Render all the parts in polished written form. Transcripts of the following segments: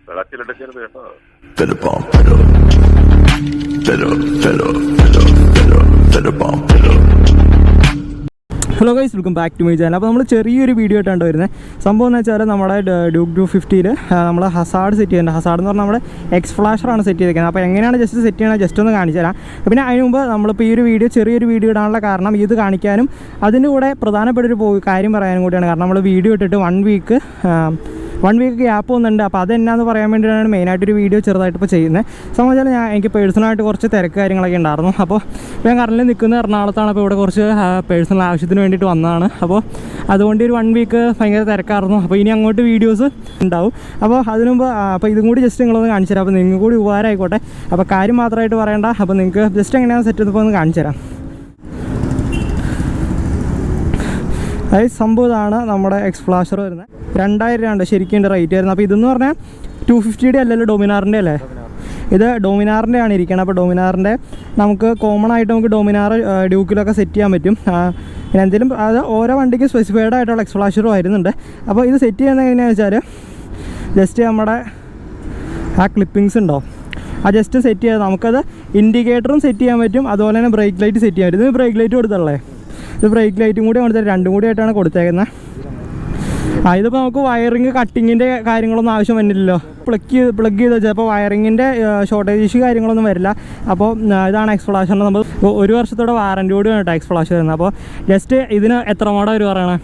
Hello guys, welcome back to my channel. അപ്പോൾ നമ്മൾ ചെറിയൊരു വീഡിയോ ആയിട്ടാണ് വരുന്നത്. സംഭവം എന്ന് വെച്ചാൽ നമ്മുടെ ഡ്യൂക്ക് 250 നമ്മൾ ഹസാർഡ് സെറ്റ് ചെയ്യുന്നുണ്ട്. ഹസാർഡ് എന്ന് പറഞ്ഞാൽ നമ്മുടെ xflasher സെറ്റ് ചെയ്തിരിക്കുന്നത്. അപ്പോൾ എങ്ങനെയാണ് ജസ്റ്റ് സെറ്റ് ചെയ്യണത് ജസ്റ്റ് ഒന്ന് കാണിച്ചു തരാം. പിന്നെ അതിന് മുമ്പ് നമ്മളിപ്പോൾ ഈ ഒരു വീഡിയോ ചെറിയൊരു വീഡിയോ ഇടാനുള്ള കാരണം ഇത് കാണിക്കാനും അതിൻ്റെ കൂടെ പ്രധാനപ്പെട്ടൊരു കാര്യം പറയാനും കൂടിയാണ്. കാരണം നമ്മൾ വീഡിയോ ഇട്ടിട്ട് 1 വീക്ക് ഗ്യാപ്പ് വന്നിട്ടുണ്ട്. അപ്പോൾ അതെന്നാന്ന് പറയാൻ വേണ്ടിയിട്ടാണ് മെയിനായിട്ടൊരു വീഡിയോ ചെറുതായിട്ട് ഇപ്പോൾ ചെയ്യുന്നത്. സംബന്ധിച്ചാൽ എനിക്ക് പേഴ്സണലായിട്ട് കുറച്ച് തിരക്ക് കാര്യങ്ങളൊക്കെ ഉണ്ടായിരുന്നു. അപ്പോൾ ഞാൻ കറണ്ടിൽ നിൽക്കുന്ന എറണാകുളത്താണ്. അപ്പോൾ ഇവിടെ കുറച്ച് പേഴ്സണൽ ആവശ്യത്തിന് വേണ്ടിയിട്ട് വന്നതാണ്. അപ്പോൾ അതുകൊണ്ട് ഒരു 1 വീക്ക് ഭയങ്കര തിരക്കായിരുന്നു. അപ്പോൾ ഇനി അങ്ങോട്ട് വീഡിയോസ് ഉണ്ടാവും. അപ്പോൾ അതിനു മുമ്പ് അപ്പോൾ ഇതും കൂടി ജസ്റ്റ് നിങ്ങളൊന്ന് കാണിച്ചു തരാം. അപ്പോൾ നിങ്ങൾക്ക് കൂടി ഉപകാരമായിക്കോട്ടെ. അപ്പോൾ കാര്യം മാത്രമായിട്ട് പറയണ്ട. അപ്പോൾ നിങ്ങൾക്ക് ജസ്റ്റ് എങ്ങനെയാണ് സെറ്റ് ചെയ്തപ്പോൾ ഒന്ന് കാണിച്ചു തരാം. അതായത് സംഭവം ഇതാണ് നമ്മുടെ xflasher വരുന്നത്. 2000 രൂപ ശരിക്കും റേറ്റ് വരുന്നത്. അപ്പോൾ ഇതെന്ന് പറഞ്ഞാൽ 250 അല്ലല്ലോ, ഡോമിനാറിൻ്റെ അല്ലേ? ഇത് ഡോമിനാറിൻ്റെ ആണ് ഇരിക്കുന്നത്. അപ്പോൾ ഡോമിനാറിൻ്റെ നമുക്ക് കോമൺ ആയിട്ട് നമുക്ക് ഡോമിനാർ ഡ്യൂക്കിലൊക്കെ സെറ്റ് ചെയ്യാൻ പറ്റും. പിന്നെ എന്തെങ്കിലും അത് ഓരോ വണ്ടിക്ക് സ്പെസിഫൈഡ് ആയിട്ടുള്ള xflasher വരുന്നുണ്ട്. അപ്പോൾ ഇത് സെറ്റ് ചെയ്യുന്നത് എങ്ങനെയാണെന്ന് വെച്ചാൽ ജസ്റ്റ് നമ്മുടെ ആ ക്ലിപ്പിങ്സ് ഉണ്ടോ ആ ജസ്റ്റ് സെറ്റ് ചെയ്ത് നമുക്കത് ഇൻഡിക്കേറ്ററും സെറ്റ് ചെയ്യാൻ പറ്റും. അതുപോലെ തന്നെ ബ്രേക്ക് ലൈറ്റ് സെറ്റ് ചെയ്യാൻ പറ്റും. ഇത് ബ്രേക്ക് ലൈറ്റ് കൊടുത്തല്ലേ? ഇത് ബ്രേക്ക് ലൈറ്റും കൂടി കൊടുത്തത്, രണ്ടും കൂടി ആയിട്ടാണ് കൊടുത്തേക്കുന്നത്. ഇതിപ്പോൾ നമുക്ക് വയറിങ് കട്ടിങ്ങിൻ്റെ കാര്യങ്ങളൊന്നും ആവശ്യം വരുന്നില്ലല്ലോ. പ്ലഗ് ചെയ്ത് വെച്ചാൽ അപ്പോൾ വയറിങ്ങിൻ്റെ ഷോർട്ടേജ് ഇഷ്യൂ കാര്യങ്ങളൊന്നും വരില്ല. അപ്പോൾ ഇതാണ് xflasher. നമ്മൾ 1 വർഷത്തോടെ വാറൻറ്റി കൂടി വേണം xflasher വരുന്നത്. അപ്പോൾ ജസ്റ്റ് ഇതിന് എത്ര മോഡാണ് അവർ പറയണേ?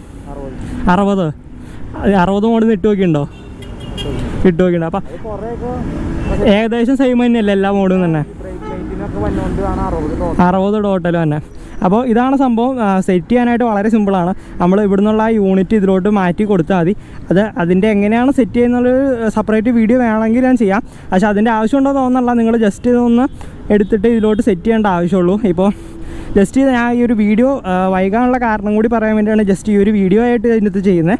60 മോഡ് ഇട്ട് നോക്കിയിട്ടുണ്ടോ? ഇട്ട് നോക്കിയിട്ടുണ്ടോ? അപ്പോൾ ഏകദേശം സെയിം തന്നെയല്ലേ എല്ലാ മോഡും തന്നെ? 60 ടോട്ടൽ തന്നെ. അപ്പോൾ ഇതാണ് സംഭവം. സെറ്റ് ചെയ്യാനായിട്ട് വളരെ സിമ്പിളാണ്. നമ്മൾ ഇവിടെ നിന്നുള്ള ആ യൂണിറ്റ് ഇതിലോട്ട് മാറ്റി കൊടുത്താൽ മതി. അതിൻ്റെ എങ്ങനെയാണ് സെറ്റ് ചെയ്യുന്നുള്ളൊരു സെപ്പറേറ്റ് വീഡിയോ വേണമെങ്കിൽ ഞാൻ ചെയ്യാം. പക്ഷേ അതിൻ്റെ ആവശ്യമുണ്ടോ തോന്നുന്നില്ല. നിങ്ങൾ ജസ്റ്റ് ഇതൊന്ന് എടുത്തിട്ട് ഇതിലോട്ട് സെറ്റ് ചെയ്യേണ്ട ആവശ്യമുള്ളൂ. ഇപ്പോൾ ജസ്റ്റ് ഞാൻ ഈ ഒരു വീഡിയോ വൈകാനുള്ള കാരണം കൂടി പറയാൻ വേണ്ടിയാണ് ജസ്റ്റ് ഈ ഒരു വീഡിയോ ആയിട്ട് ഇതിനകത്ത് ചെയ്യുന്നത്.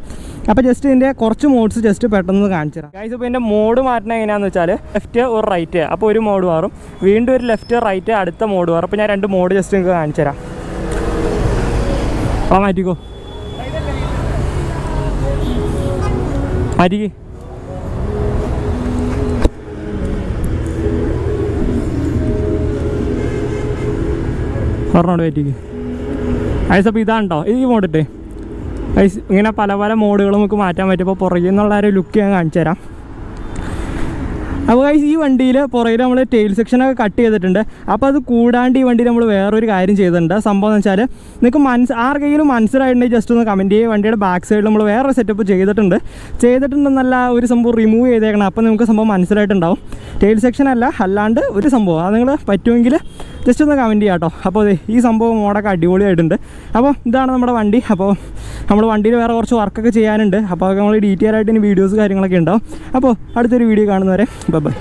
അപ്പോൾ ജസ്റ്റ് ഇതിൻ്റെ കുറച്ച് മോഡ്സ് ജസ്റ്റ് പെട്ടെന്ന് കാണിച്ചു തരാം. ഗൈസ്, ഇപ്പോൾ ഇതിൻ്റെ മോഡ് മാറ്റണം എങ്ങനെയാണെന്ന് വെച്ചാൽ ലെഫ്റ്റ് ഒരു റൈറ്റ്, അപ്പോൾ ഒരു മോഡ് മാറും. വീണ്ടും ഒരു ലെഫ്റ്റ് റൈറ്റ് അടുത്ത മോഡ് മാറും. അപ്പോൾ ഞാൻ 2 മോഡ് ജസ്റ്റ് നിങ്ങൾക്ക് കാണിച്ചു തരാം. ആ മാറ്റിക്കോ, മാറ്റിക്ക്. പറഞ്ഞോണ്ട് പറ്റിക്ക് ഐസ്. അപ്പോൾ ഇതാണ് കേട്ടോ ഈ മോഡിട്ട് ഐസ്. ഇങ്ങനെ പല പല മോഡുകൾ നമുക്ക് മാറ്റാൻ പറ്റും. അപ്പോൾ പുറകിൽ നിന്നുള്ള ഒരു ലുക്ക് ഞാൻ കാണിച്ചു തരാം. അപ്പോൾ ഗൈസ്, ഈ വണ്ടിയിൽ പുറകിൽ നമ്മൾ ടെയിൽ സെക്ഷനൊക്കെ കട്ട് ചെയ്തിട്ടുണ്ട്. അപ്പോൾ അത് കൂടാണ്ട് ഈ വണ്ടിയിൽ നമ്മൾ വേറൊരു കാര്യം ചെയ്തിട്ടുണ്ട്. സംഭവം എന്ന് വെച്ചാൽ നിങ്ങൾക്ക് ആർക്കെങ്കിലും മനസ്സിലായിട്ടുണ്ടെങ്കിൽ ജസ്റ്റ് ഒന്ന് കമൻറ്റ് ചെയ്യുക. വണ്ടിയുടെ ബാക്ക് സൈഡിൽ നമ്മൾ വേറൊരു സെറ്റപ്പ് ചെയ്തിട്ടുണ്ടെന്നല്ല ഒരു സംഭവം റിമൂവ് ചെയ്തേക്കണം. അപ്പോൾ നിങ്ങൾക്ക് സംഭവം മനസ്സിലായിട്ടുണ്ടാവും. ടെയിൽ സെക്ഷൻ അല്ലാണ്ട് ഒരു സംഭവം അത് നിങ്ങൾ പറ്റുമെങ്കിൽ ജസ്റ്റ് ഒന്ന് കമൻറ്റ് ചെയ്യാം കേട്ടോ. അപ്പോൾ ഈ സംഭവം മോഡൊക്കെ അടിപൊളിയായിട്ടുണ്ട്. അപ്പോൾ ഇതാണ് നമ്മുടെ വണ്ടി. അപ്പോൾ നമ്മൾ വണ്ടിയിൽ വേറെ കുറച്ച് വർക്കൊക്കെ ചെയ്യാനുണ്ട്. അപ്പോൾ അതൊക്കെ നമ്മൾ ഡീറ്റെയിൽ ആയിട്ട് ഇനി വീഡിയോസ് കാര്യങ്ങളൊക്കെ ഉണ്ടാവും. അപ്പോൾ അടുത്തൊരു വീഡിയോ കാണുന്നവരെ ബൈ.